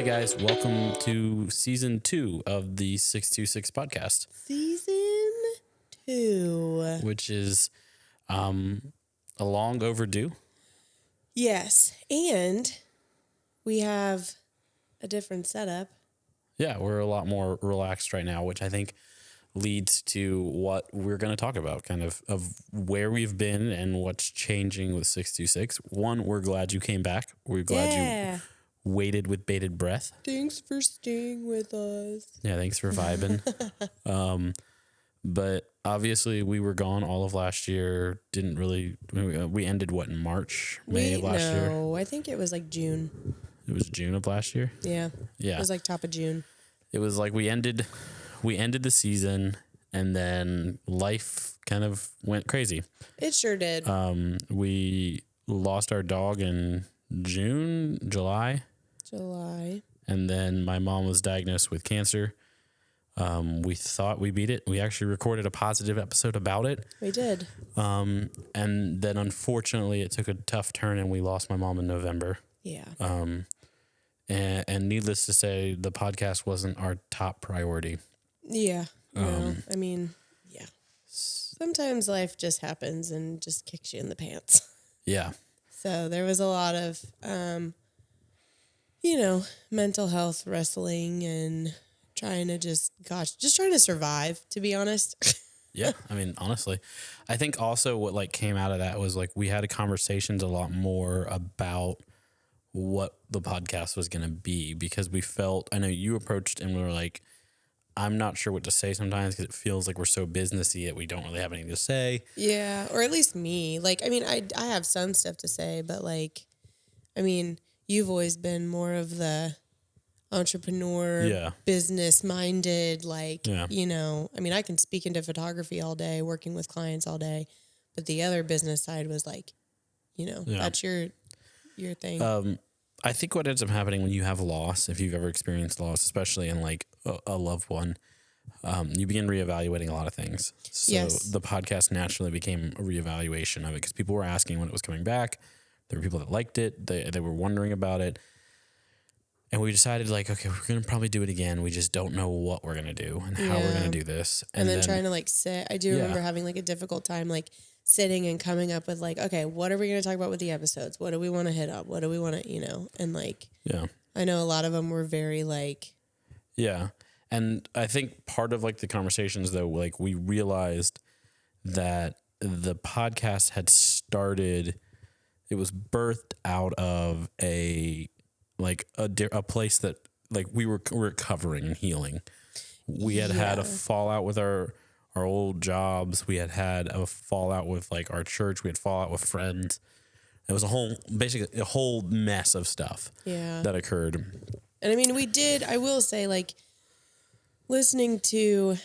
Hey guys, welcome to season 2 of the 626 podcast, Season 2. which is a long overdue. Yes, and we have a different setup. Yeah, we're a lot more relaxed right now, which I think leads to what we're going to talk about, kind of where we've been and what's changing with 626. One, we're glad you came back. We're glad you waited with bated breath. Thanks for staying with us. Yeah, thanks for vibing. But obviously we were gone all of last year. Didn't really, we ended what, in March, May of last year? No, I think it was like June. It was June of last year. Yeah. Yeah. It was like top of June. It was like we ended the season and then life kind of went crazy. It sure did. We lost our dog in July. And then my mom was diagnosed with cancer. We thought we beat it. We actually recorded a positive episode about it. We did. And then unfortunately it took a tough turn and we lost my mom in November. Yeah. And needless to say, the podcast wasn't our top priority. Yeah. No, I mean, yeah. Sometimes life just happens and just kicks you in the pants. Yeah. So there was a lot of, mental health wrestling and trying to just trying to survive, to be honest. Yeah. I mean, honestly, I think also what like came out of that was like we had conversations a lot more about what the podcast was going to be because we felt, I know you approached and we were like, I'm not sure what to say sometimes because it feels like we're so businessy that we don't really have anything to say. Yeah. Or at least me. Like, I mean, I have some stuff to say, but like, I mean, you've always been more of the entrepreneur, business minded, like, I mean, I can speak into photography all day, working with clients all day, but the other business side was like, that's your thing. I think what ends up happening when you have loss, if you've ever experienced loss, especially in like a loved one, you begin reevaluating a lot of things. So the podcast naturally became a reevaluation of it because people were asking when it was coming back. There were people that liked it. They were wondering about it. And we decided like, okay, we're going to probably do it again. We just don't know what we're going to do and how we're going to do this. And then trying to like sit. I do remember having like a difficult time like sitting and coming up with like, okay, what are we going to talk about with the episodes? What do we want to hit up? What do we want to, and like, I know a lot of them were very like. Yeah. And I think part of like the conversations though, like we realized that the podcast had started, it was birthed out of a place that like we were recovering and healing. We had had a fallout with our old jobs. We had a fallout with like our church. We had fallout with friends. It was basically a whole mess of stuff that occurred. And I mean, I will say like listening to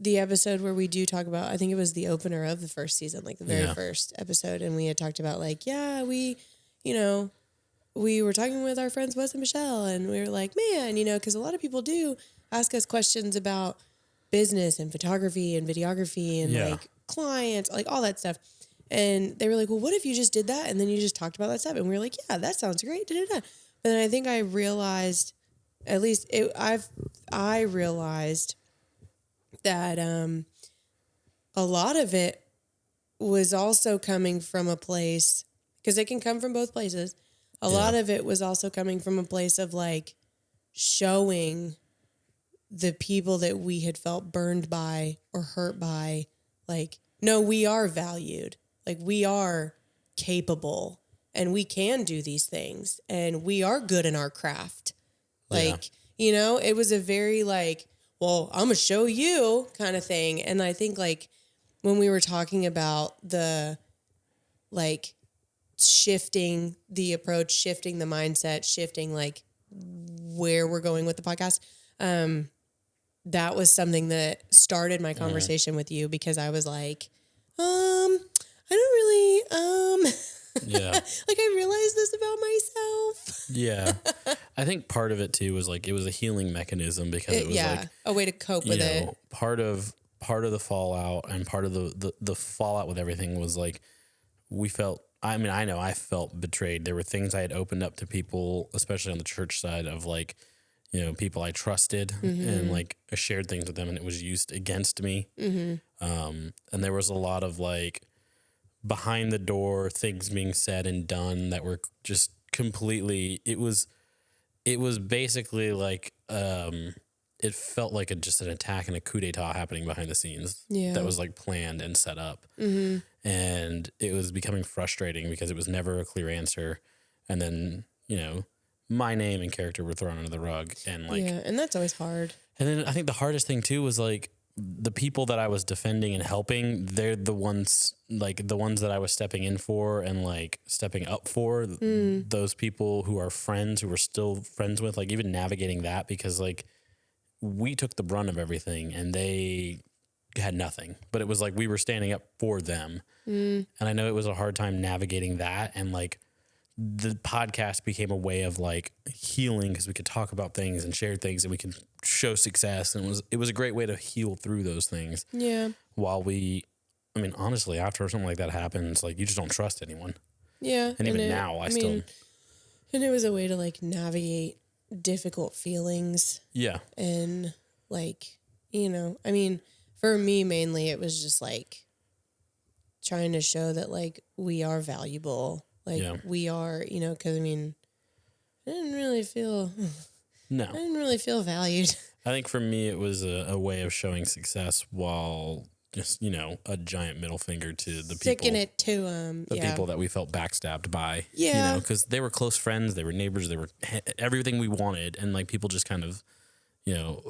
the episode where we do talk about, I think it was the opener of the first season, like the very first episode. And we had talked about like, we were talking with our friends, Wes and Michelle, and we were like, man, because a lot of people do ask us questions about business and photography and videography and like clients, like all that stuff. And they were like, well, what if you just did that? And then you just talked about that stuff. And we were like, yeah, that sounds great. Da-da-da. But then I think I realized, at least I realized that a lot of it was also coming from a place, because it can come from both places. A lot of it was also coming from a place of like showing the people that we had felt burned by or hurt by, like, no, we are valued. Like we are capable and we can do these things and we are good in our craft. Like, it was a very like, well, I'm going to show you kind of thing. And I think like when we were talking about the like shifting the approach, shifting the mindset, shifting like where we're going with the podcast, that was something that started my conversation with you because I was like, I don't really, like I realized this about myself. Yeah. I think part of it too was like, it was a healing mechanism because it was like a way to cope with it. Part of the fallout and part of the fallout with everything was like, we felt, I know I felt betrayed. There were things I had opened up to people, especially on the church side of like, you know, people I trusted and like I shared things with them and it was used against me. And there was a lot of like behind the door things being said and done that were just completely, it was basically like, it felt like just an attack and a coup d'etat happening behind the scenes that was like planned and set up. And it was becoming frustrating because it was never a clear answer. And then, you know, my name and character were thrown under the rug and like, and that's always hard. And then I think the hardest thing too was like the people that I was defending and helping, they're the ones that I was stepping in for and like stepping up for those people who are friends, who we're still friends with, like even navigating that because like we took the brunt of everything and they had nothing, but it was like we were standing up for them. And I know it was a hard time navigating that. And like the podcast became a way of like healing because we could talk about things and share things and we could show success. And it was a great way to heal through those things. Yeah. While I mean, honestly, after something like that happens, like you just don't trust anyone. Yeah. And even now I still. And it was a way to like navigate difficult feelings. Yeah. And like, you know, I mean, for me, mainly it was just like trying to show that like we are valuable. Like we are, you know, because I mean, I didn't really feel valued. I think for me, it was a way of showing success while just, you know, a giant middle finger to the Sticking people. it to people that we felt backstabbed by. Yeah. You know, because they were close friends, they were neighbors, they were everything we wanted. And like people just kind of, you know,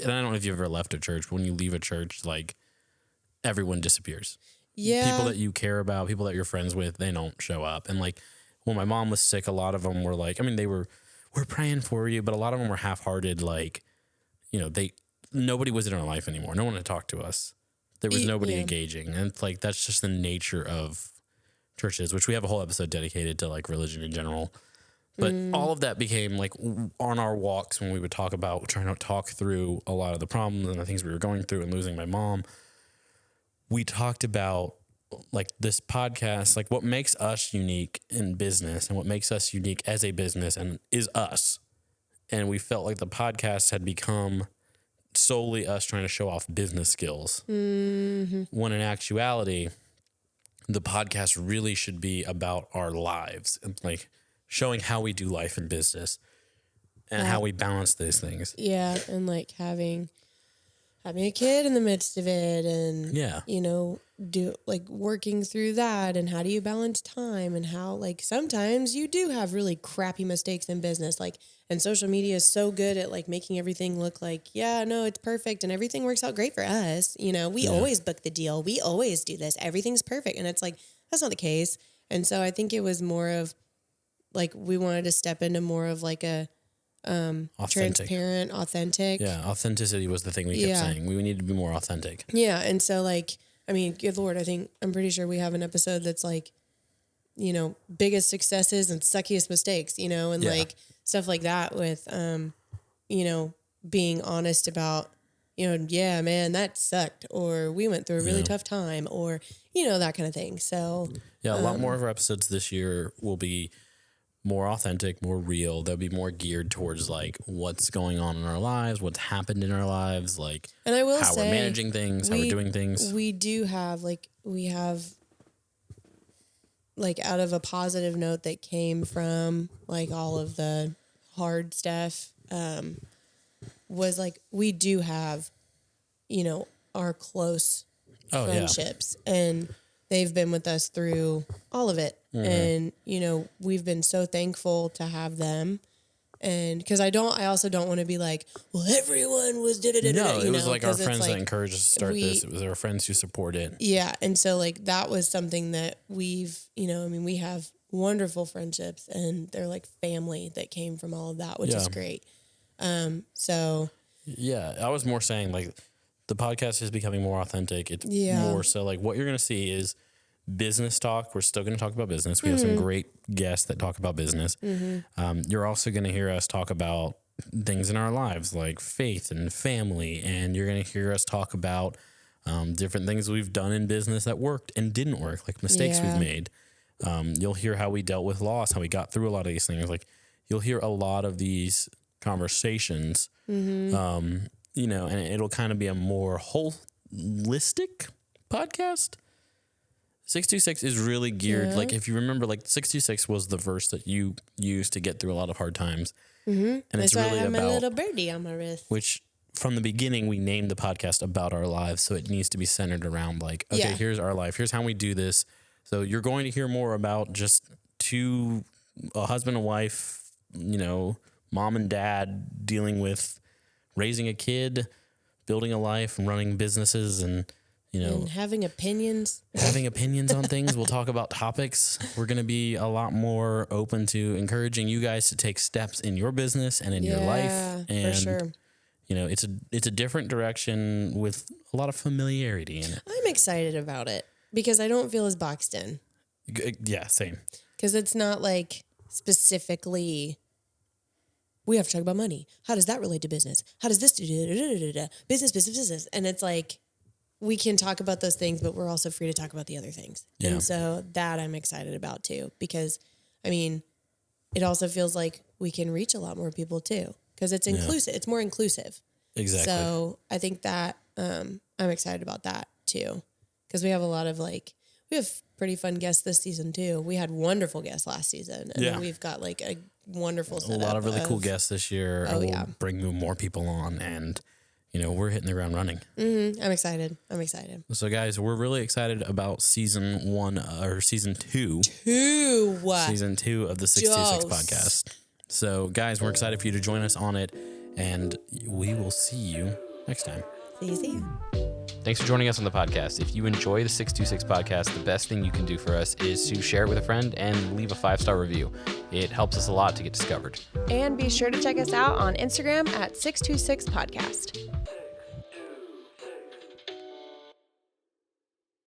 and I don't know if you've ever left a church, but when you leave a church, like everyone disappears. Yeah. People that you care about, people that you're friends with, they don't show up. And like when my mom was sick, a lot of them were like, I mean, we're praying for you, but a lot of them were half-hearted. Like, you know, nobody was in our life anymore. No one had talked to us. There was nobody engaging. And it's like, that's just the nature of churches, which we have a whole episode dedicated to like religion in general. But all of that became like on our walks when we would talk about trying to talk through a lot of the problems and the things we were going through and losing my mom. We talked about like this podcast, like what makes us unique in business and what makes us unique as a business and is us. And we felt like the podcast had become solely us trying to show off business skills. When in actuality, the podcast really should be about our lives and like showing how we do life in business and how we balance these things. Yeah. And like having a kid in the midst of it and, you know, working through that and how do you balance time and how like sometimes you do have really crappy mistakes in business. Like, and social media is so good at like making everything look like, yeah, no, it's perfect and everything works out great for us. You know, we always book the deal. We always do this. Everything's perfect. And it's like, that's not the case. And so I think it was more of like, we wanted to step into more of like a, transparent, authentic. Yeah, authenticity was the thing we kept saying. We need to be more authentic. Yeah, and so like, I mean, good Lord, I'm pretty sure we have an episode that's like, you know, biggest successes and suckiest mistakes, you know, and like stuff like that with, you know, being honest about, you know, yeah, man, that sucked, or we went through a really tough time, or, you know, that kind of thing. So yeah, a lot more of our episodes this year will be more authentic, more real. They'll be more geared towards like what's going on in our lives, what's happened in our lives, like and I will how say, we're managing things, how we're doing things. We do have we have out of a positive note that came from like all of the hard stuff, was like we do have, you know, our close friendships and they've been with us through all of it. And, you know, we've been so thankful to have them. And because I also don't want to be like, well, everyone was No, it was like our friends that encouraged us to start this. It was our friends who support it. Yeah. And so like that was something that we've, you know, I mean, we have wonderful friendships and they're like family that came from all of that, which is great. So. Yeah. I was more saying like the podcast is becoming more authentic. It's more so like what you're going to see is business talk. We're still going to talk about business. We have some great guests that talk about business. You're also going to hear us talk about things in our lives like faith and family. And you're going to hear us talk about different things we've done in business that worked and didn't work, like mistakes we've made. You'll hear how we dealt with loss, how we got through a lot of these things. Like you'll hear a lot of these conversations. You know, and it'll kind of be a more holistic podcast. 626 is really geared, like if you remember, like 626 was the verse that you used to get through a lot of hard times. And That's it's why really I have about my little birdie on my wrist. which from the beginning we named the podcast about our lives, so it needs to be centered around like, okay, Yeah. here's our life, here's how we do this. So you're going to hear more about just a husband and wife, you know, mom and dad dealing with raising a kid, building a life, and running businesses, and you know, And having opinions. having opinions on things. We'll talk about topics. We're going to be a lot more open to encouraging you guys to take steps in your business and in your life. And, for sure. you know, it's a different direction with a lot of familiarity in it. I'm excited about it because I don't feel as boxed in. Yeah, same. Because it's not like specifically, we have to talk about money. How does that relate to business? How does this do business? And it's like, we can talk about those things, but we're also free to talk about the other things. Yeah. And so that I'm excited about too, because I mean, it also feels like we can reach a lot more people too, because it's inclusive. It's more inclusive. Exactly. So I think that I'm excited about that too, because we have a lot of we have pretty fun guests this season too. We had wonderful guests last season, and then we've got like a wonderful setup. A lot of really cool guests this year. Oh, we'll yeah. bring more people on, and you know, we're hitting the ground running. I'm excited. So guys, we're really excited about season 2. Season 2 of the 626 Dose. podcast. So guys, we're excited for you to join us on it, and we will see you next time. See you. Thanks for joining us on the podcast. If you enjoy the 626 podcast, the best thing you can do for us is to share it with a friend and leave a 5-star review. It helps us a lot to get discovered. And be sure to check us out on Instagram at 626podcast.